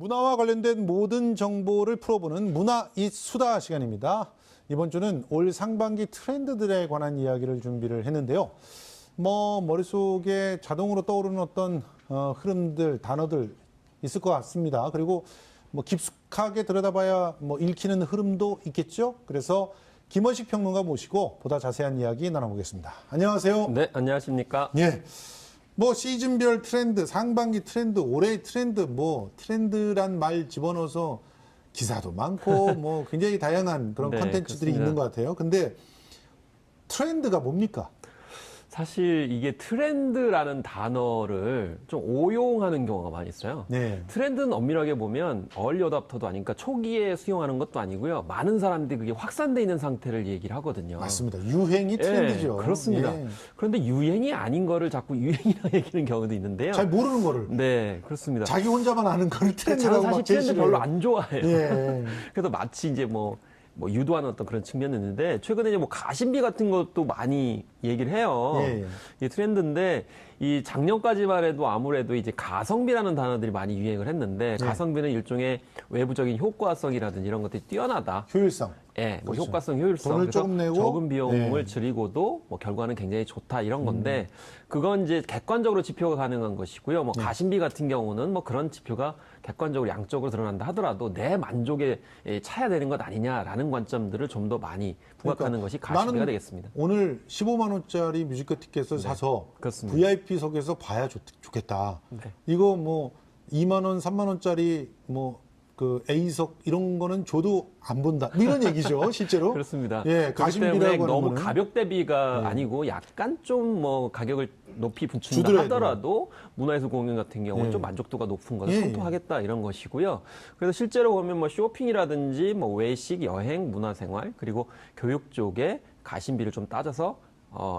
문화와 관련된 모든 정보를 풀어보는 문화 이 수다 시간입니다. 이번 주는 올 상반기 트렌드들에 관한 이야기를 준비를 했는데요. 머릿속에 자동으로 떠오르는 어떤 흐름들, 단어들 있을 것 같습니다. 그리고 깊숙하게 들여다봐야 읽히는 흐름도 있겠죠. 그래서 김원식 평론가 모시고 보다 자세한 이야기 나눠보겠습니다. 안녕하세요. 네, 안녕하십니까. 예. 시즌별 트렌드, 상반기 트렌드, 올해의 트렌드, 트렌드란 말 집어넣어서 기사도 많고, 굉장히 다양한 그런 네, 컨텐츠들이 그렇습니다. 있는 것 같아요. 근데 트렌드가 뭡니까? 사실 이게 트렌드라는 단어를 좀 오용하는 경우가 많이 있어요. 네. 트렌드는 엄밀하게 보면 얼리 어답터도 아니니까 초기에 수용하는 것도 아니고요. 많은 사람들이 그게 확산돼 있는 상태를 얘기를 하거든요. 맞습니다. 유행이 예, 트렌드죠. 그렇습니다. 예. 그런데 유행이 아닌 거를 자꾸 유행이라 얘기하는 경우도 있는데요. 잘 모르는 거를. 네, 그렇습니다. 자기 혼자만 아는 거를 저는 트렌드라고 사실 막 트렌드 제시를 별로 해요. 안 좋아해요. 예. 그래서 마치 이제 유도하는 어떤 그런 측면이 있는데, 최근에 이제 가심비 같은 것도 많이 얘기를 해요. 예. 이게 트렌드인데, 이 작년까지만 해도 아무래도 이제 가성비라는 단어들이 많이 유행을 했는데, 예. 가성비는 일종의 외부적인 효과성이라든지 이런 것들이 뛰어나다. 효율성. 예, 그렇죠. 효과성, 효율성. 돈을 그래서 조금 내고, 적은 비용을 예. 줄이고도 결과는 굉장히 좋다 이런 건데, 그건 이제 객관적으로 지표가 가능한 것이고요. 가심비 같은 경우는 그런 지표가 객관적으로 양적으로 드러난다 하더라도 내 만족에 차야 되는 것 아니냐라는 관점들을 좀 더 많이 부각하는 것이 가심비가 나는 되겠습니다. 오늘 15만 원짜리 뮤지컬 티켓을 사서 그렇습니다. VIP석에서 봐야 좋겠다. 네. 이거 2만 원, 3만 원짜리 A석 이런 거는 줘도 안 본다. 이런 얘기죠, 실제로. 그렇습니다. 예, 그렇기 때문에 가심비라고 하는 너무 거는. 가격 대비가 아니고 약간 좀 가격을 높이 붙인다 주더라도. 하더라도 문화예술 공연 같은 경우는 예. 좀 만족도가 높은 것을 예, 선포하겠다 이런 것이고요. 그래서 실제로 보면 쇼핑이라든지 외식, 여행, 문화생활 그리고 교육 쪽에 가심비를 좀 따져서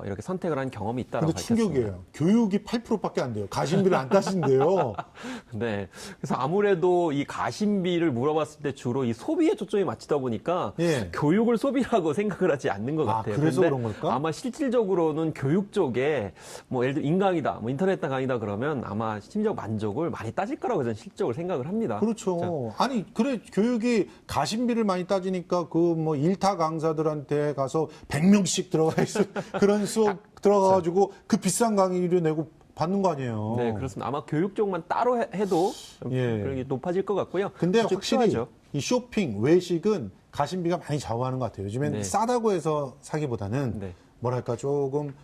이렇게 선택을 한 경험이 있다라고 근데 밝혔습니다. 충격이에요. 교육이 8%밖에 안 돼요. 가심비를 안 따진대요. 네. 그래서 아무래도 이 가심비를 물어봤을 때 주로 이 소비에 초점이 맞추다 보니까 예. 교육을 소비라고 생각을 하지 않는 것 아, 같아요. 그래서 근데 그런 걸까? 아마 실질적으로는 교육 쪽에 예를 들어 인강이다, 인터넷 강의다 그러면 아마 심리적 만족을 많이 따질 거라고 저는 실적으로 생각을 합니다. 그렇죠. 아니, 그래, 교육이 가심비를 많이 따지니까 일타 강사들한테 가서 100명씩 들어가 있어. 그런 수업 들어가가지고 그 비싼 강의료 내고 받는 거 아니에요. 네, 그렇습니다. 아마 교육 쪽만 따로 해도 예. 그런 게 높아질 것 같고요. 근데 그렇죠, 확실히 필요하죠. 이 쇼핑, 외식은 가심비가 많이 좌우하는 것 같아요. 요즘엔 네. 싸다고 해서 사기보다는 네. 뭐랄까 조금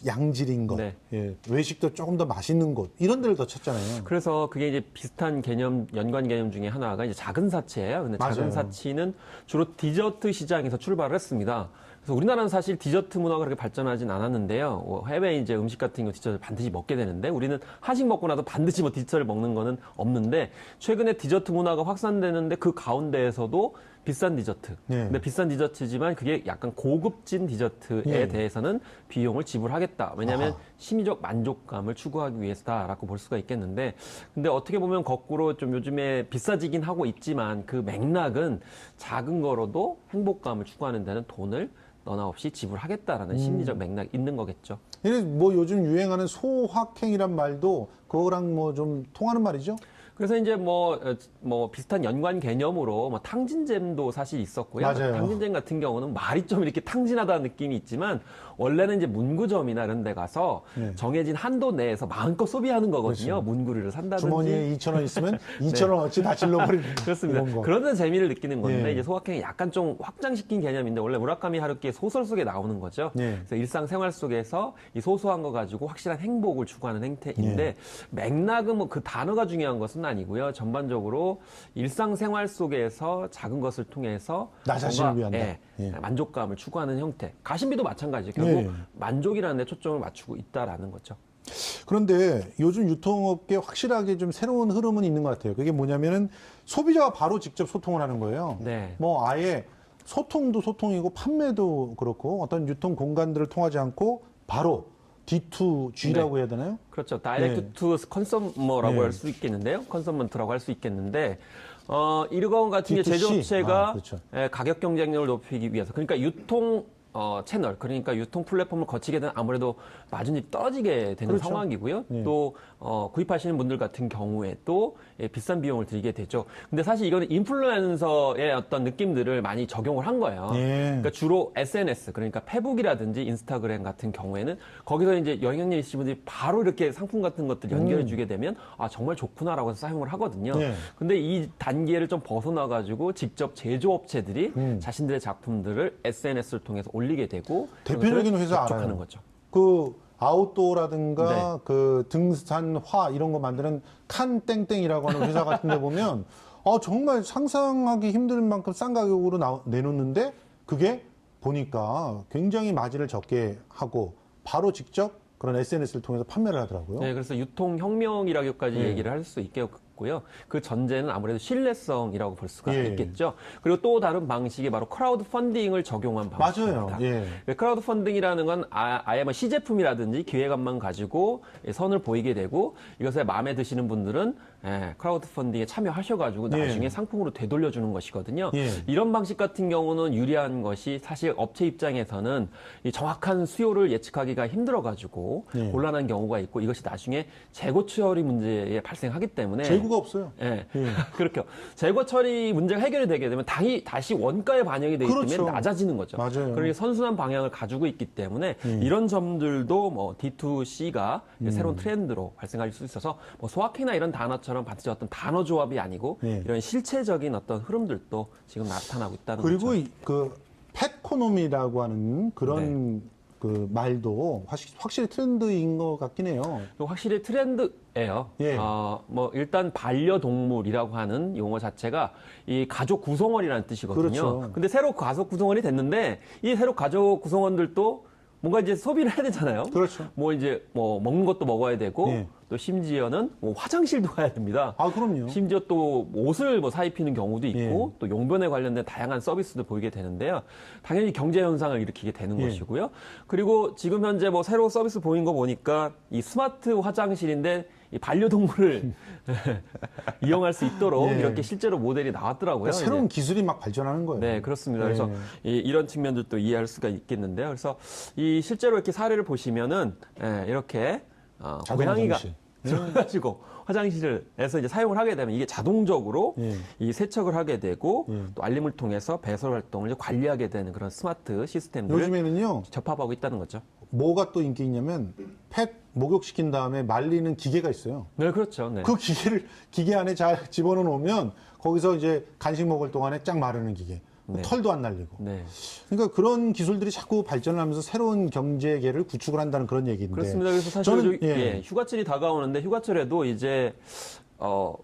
양질인 것, 네. 예, 외식도 조금 더 맛있는 곳 이런 데를 더 찾잖아요. 그래서 그게 이제 비슷한 개념, 연관 개념 중에 하나가 이제 작은 사치예요. 근데 맞아요. 작은 사치는 주로 디저트 시장에서 출발을 했습니다. 그래서 우리나라는 사실 디저트 문화가 그렇게 발전하진 않았는데요. 해외 이제 음식 같은 경우 디저트를 반드시 먹게 되는데 우리는 한식 먹고 나서 반드시 디저트를 먹는 거는 없는데 최근에 디저트 문화가 확산되는데 그 가운데에서도 비싼 디저트. 네. 근데 비싼 디저트지만 그게 약간 고급진 디저트에 네. 대해서는 비용을 지불하겠다. 왜냐하면 아하. 심리적 만족감을 추구하기 위해서다라고 볼 수가 있겠는데, 근데 어떻게 보면 거꾸로 좀 요즘에 비싸지긴 하고 있지만 그 맥락은 작은 거로도 행복감을 추구하는 데는 돈을 너나 없이 지불하겠다라는 심리적 맥락이 있는 거겠죠. 요즘 유행하는 소확행이란 말도 그거랑 좀 통하는 말이죠. 그래서 이제 비슷한 연관 개념으로 탕진잼도 사실 있었고요. 맞아요. 탕진잼 같은 경우는 말이 좀 이렇게 탕진하다는 느낌이 있지만 원래는 이제 문구점이나 이런 데 가서 네. 정해진 한도 내에서 마음껏 소비하는 거거든요. 그렇죠. 문구류를 산다든지. 주머니에 2,000원 있으면 2,000원어치 다 질러버리는 그렇습니다. 이런 거. 그런 데 재미를 느끼는 건데 예. 이제 소확행이 약간 좀 확장시킨 개념인데 원래 무라카미 하루키의 소설 속에 나오는 거죠. 예. 그래서 일상생활 속에서 이 소소한 거 가지고 확실한 행복을 추구하는 행태인데 예. 맥락은 그 단어가 중요한 것은 아니고요. 전반적으로 일상생활 속에서 작은 것을 통해서 나 자신을 위한다. 예. 만족감을 추구하는 형태. 가심비도 마찬가지죠. 결국 예. 만족이라는 데 초점을 맞추고 있다라는 거죠. 그런데 요즘 유통업계 확실하게 좀 새로운 흐름은 있는 것 같아요. 그게 뭐냐면은 소비자가 바로 직접 소통을 하는 거예요. 네. 아예 소통도 소통이고 판매도 그렇고 어떤 유통 공간들을 통하지 않고 바로 D2G라고 해야 되나요? 그렇죠. 다이렉트 투 컨서머라고 네. 할 수 있겠는데요. 컨서먼트라고 할 수 있겠는데 이런 같은 게 D2C? 제조업체가 그렇죠. 가격 경쟁력을 높이기 위해서 그러니까 유통 채널, 그러니까 유통 플랫폼을 거치게 되면 아무래도 마진이 떨어지게 되는 그렇죠. 상황이고요. 예. 또 구입하시는 분들 같은 경우에 또 비싼 비용을 들이게 되죠. 근데 사실 이거는 인플루언서의 어떤 느낌들을 많이 적용을 한 거예요. 예. 그러니까 주로 SNS, 그러니까 페북이라든지 인스타그램 같은 경우에는 거기서 이제 영향력 있으신 분들이 바로 이렇게 상품 같은 것들 연결해 주게 되면 아, 정말 좋구나라고 해서 사용을 하거든요. 예. 근데 이 단계를 좀 벗어나 가지고 직접 제조업체들이 자신들의 작품들을 SNS를 통해서 올리게 되고 대표적인 그것을 회사 접촉하는 알아요. 거죠. 그 아웃도어라든가 네. 그 등산화 이런 거 만드는 칸 땡땡이라고 하는 회사 같은 데 보면 정말 상상하기 힘든 만큼 싼 가격으로 내놓는데 그게 보니까 굉장히 마진을 적게 하고 바로 직접 그런 SNS를 통해서 판매를 하더라고요. 네, 그래서 유통혁명이라고까지 예. 얘기를 할 수 있겠고요. 그 전제는 아무래도 신뢰성이라고 볼 수가 예. 있겠죠. 그리고 또 다른 방식이 바로 크라우드 펀딩을 적용한 방식입니다. 맞아요. 예. 크라우드 펀딩이라는 건 아예 뭐 시제품이라든지 기획안만 가지고 선을 보이게 되고 이것에 마음에 드시는 분들은 크라우드 펀딩에 참여하셔가지고 예. 나중에 상품으로 되돌려주는 것이거든요. 예. 이런 방식 같은 경우는 유리한 것이 사실 업체 입장에서는 이 정확한 수요를 예측하기가 힘들어가지고 예. 곤란한 경우가 있고 이것이 나중에 재고 처리 문제에 발생하기 때문에 재고가 없어요. 예. 예. 그렇게 재고 처리 문제가 해결이 되게 되면 다시 원가에 반영이 되기 그렇죠. 때문에 낮아지는 거죠. 맞아요. 그러니 선순환 방향을 가지고 있기 때문에 이런 점들도 뭐 D2C가 새로운 트렌드로 발생할 수 있어서 뭐 소확행이나 이런 단어처럼 반드시 어떤 단어 조합이 아니고 예. 이런 실체적인 어떤 흐름들도 지금 나타나고 있다는 그리고 거죠. 그 펫코노미라고 하는 그런 그 말도 확실히 트렌드인 것 같긴 해요. 확실히 트렌드예요. 예. 뭐 일단 반려동물이라고 하는 용어 자체가 이 가족 구성원이라는 뜻이거든요. 그렇죠. 근데 새로 가족 구성원이 됐는데 이 새로 가족 구성원들도 뭔가 이제 소비를 해야 되잖아요. 그렇죠. 뭐 이제 뭐 먹는 것도 먹어야 되고 예. 또 심지어는 뭐 화장실도 가야 됩니다. 그럼요. 심지어 또 옷을 뭐 사입히는 경우도 있고 예. 또 용변에 관련된 다양한 서비스도 보이게 되는데요. 당연히 경제 현상을 일으키게 되는 예. 것이고요. 그리고 지금 현재 뭐 새로 서비스 보인 거 보니까 이 스마트 화장실인데 이 반려동물을 이용할 수 있도록 예. 이렇게 실제로 모델이 나왔더라고요. 그러니까 새로운 이제. 기술이 막 발전하는 거예요. 네, 그렇습니다. 예. 그래서 이런 측면들도 이해할 수가 있겠는데요. 그래서 이 실제로 이렇게 사례를 보시면은 이렇게 자동 고양이가 화장실. 들어가지고 화장실에서 이제 사용을 하게 되면 이게 자동적으로 예. 이 세척을 하게 되고 예. 또 알림을 통해서 배설 활동을 이제 관리하게 되는 그런 스마트 시스템들을 요즘에는요, 접합하고 있다는 거죠. 뭐가 또 인기 있냐면 펫 목욕시킨 다음에 말리는 기계가 있어요. 네, 그렇죠. 네. 그 기계 안에 잘 집어넣어 놓으면 거기서 이제 간식 먹을 동안에 쫙 마르는 기계. 네. 털도 안 날리고. 네. 그러니까 그런 기술들이 자꾸 발전을 하면서 새로운 경제계를 구축을 한다는 그런 얘기인데. 그렇습니다. 그래서 사실 저는, 휴가철이 다가오는데 휴가철에도 이제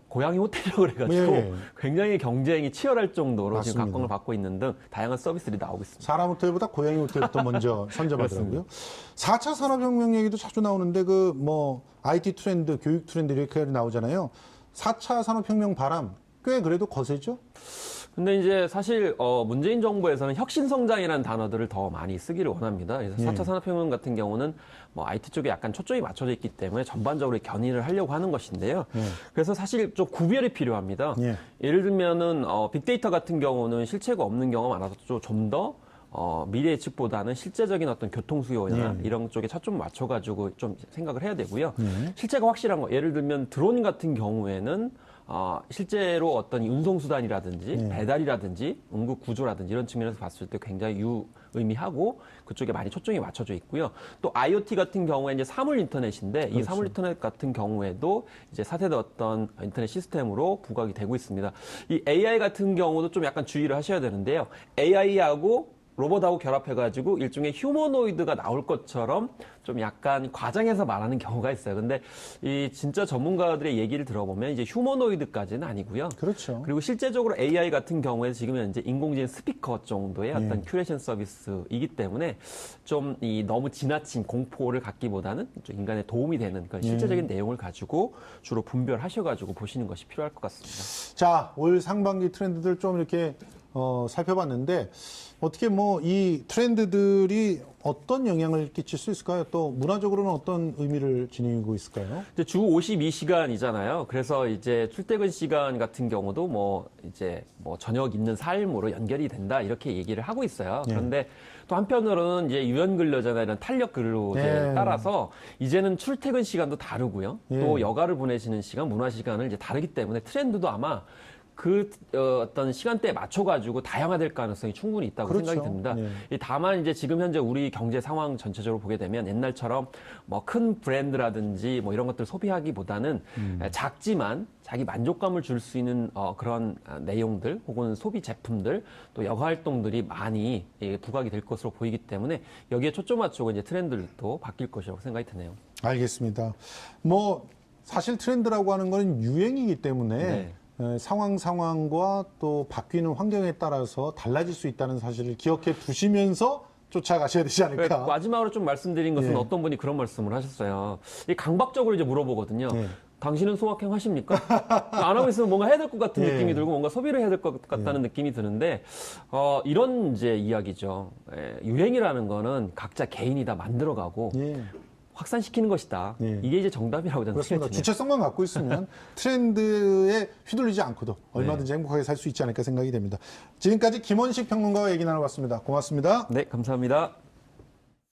고양이 호텔이라고 그래가지고 예. 굉장히 경쟁이 치열할 정도로 지금 맞습니다. 각광을 받고 있는 등 다양한 서비스들이 나오고 있습니다. 사람 호텔보다 고양이 호텔부터 먼저 선점하더라고요. 4차 산업혁명 얘기도 자주 나오는데 그 뭐 IT 트렌드, 교육 트렌드 이렇게 나오잖아요. 4차 산업혁명 바람 꽤 그래도 거세죠? 근데 이제 사실 문재인 정부에서는 혁신성장이라는 단어들을 더 많이 쓰기를 원합니다. 그래서 4차 산업혁명 같은 경우는 뭐 IT 쪽에 약간 초점이 맞춰져 있기 때문에 전반적으로 견인을 하려고 하는 것인데요. 그래서 사실 좀 구별이 필요합니다. 예. 예를 들면은 빅데이터 같은 경우는 실체가 없는 경우가 많아서 좀 더 미래 예측보다는 실제적인 어떤 교통 수요나 이런 쪽에 초점 맞춰가지고 좀 생각을 해야 되고요. 실체가 확실한 거, 예를 들면 드론 같은 경우에는 실제로 어떤 운송수단이라든지 배달이라든지 응급 구조라든지 이런 측면에서 봤을 때 굉장히 유의미하고 그쪽에 많이 초점이 맞춰져 있고요. 또 IoT 같은 경우에 이제 사물 인터넷인데 이 사물 인터넷 같은 경우에도 이제 4세대 어떤 인터넷 시스템으로 부각이 되고 있습니다. 이 AI 같은 경우도 좀 약간 주의를 하셔야 되는데요. AI하고 로봇하고 결합해가지고 일종의 휴머노이드가 나올 것처럼 좀 약간 과장해서 말하는 경우가 있어요. 근데 이 진짜 전문가들의 얘기를 들어보면 이제 휴머노이드까지는 아니고요. 그렇죠. 그리고 실제적으로 AI 같은 경우에 지금 현재 인공지능 스피커 정도의 어떤 큐레이션 서비스이기 때문에 좀 이 너무 지나친 공포를 갖기보다는 좀 인간의 도움이 되는 그런 실제적인 내용을 가지고 주로 분별하셔가지고 보시는 것이 필요할 것 같습니다. 자, 올 상반기 트렌드들 좀 이렇게 살펴봤는데 어떻게 뭐 이 트렌드들이 어떤 영향을 끼칠 수 있을까요? 또 문화적으로는 어떤 의미를 지니고 있을까요? 이제 주 52시간이잖아요. 그래서 이제 출퇴근 시간 같은 경우도 뭐 이제 뭐 저녁 있는 삶으로 연결이 된다 이렇게 얘기를 하고 있어요. 그런데 또 한편으로는 이제 유연 근로자나 이런 탄력 근로제에 따라서 이제는 출퇴근 시간도 다르고요. 또 여가를 보내시는 시간, 문화 시간을 이제 다르기 때문에 트렌드도 아마 그 어떤 시간대에 맞춰가지고 다양화될 가능성이 충분히 있다고 그렇죠. 생각이 듭니다. 다만 이제 지금 현재 우리 경제 상황 전체적으로 보게 되면 옛날처럼 뭐 큰 브랜드라든지 뭐 이런 것들 소비하기보다는 작지만 자기 만족감을 줄 수 있는 그런 내용들 혹은 소비 제품들 또 여가 활동들이 많이 부각이 될 것으로 보이기 때문에 여기에 초점 맞추고 이제 트렌드들도 바뀔 것이라고 생각이 드네요. 알겠습니다. 뭐 사실 트렌드라고 하는 건 유행이기 때문에 네. 상황과 또 바뀌는 환경에 따라서 달라질 수 있다는 사실을 기억해 두시면서 쫓아가셔야 되지 않을까. 마지막으로 좀 말씀드린 것은 어떤 분이 그런 말씀을 하셨어요. 이 강박적으로 이제 물어보거든요. 당신은 소확행 하십니까? 안 하고 있으면 뭔가 해야 될 것 같은 느낌이 들고 뭔가 소비를 해야 될 것 같다는 느낌이 드는데 이런 이제 이야기죠. 유행이라는 거는 각자 개인이 다 만들어가고 확산시키는 것이다. 이게 이제 정답이라고 저는 그렇습니다. 생각해요. 주체성만 갖고 있으면 트렌드에 휘둘리지 않고도 얼마든지 행복하게 살 수 있지 않을까 생각이 됩니다. 지금까지 김원식 평론가와 얘기 나눠봤습니다. 고맙습니다. 네, 감사합니다.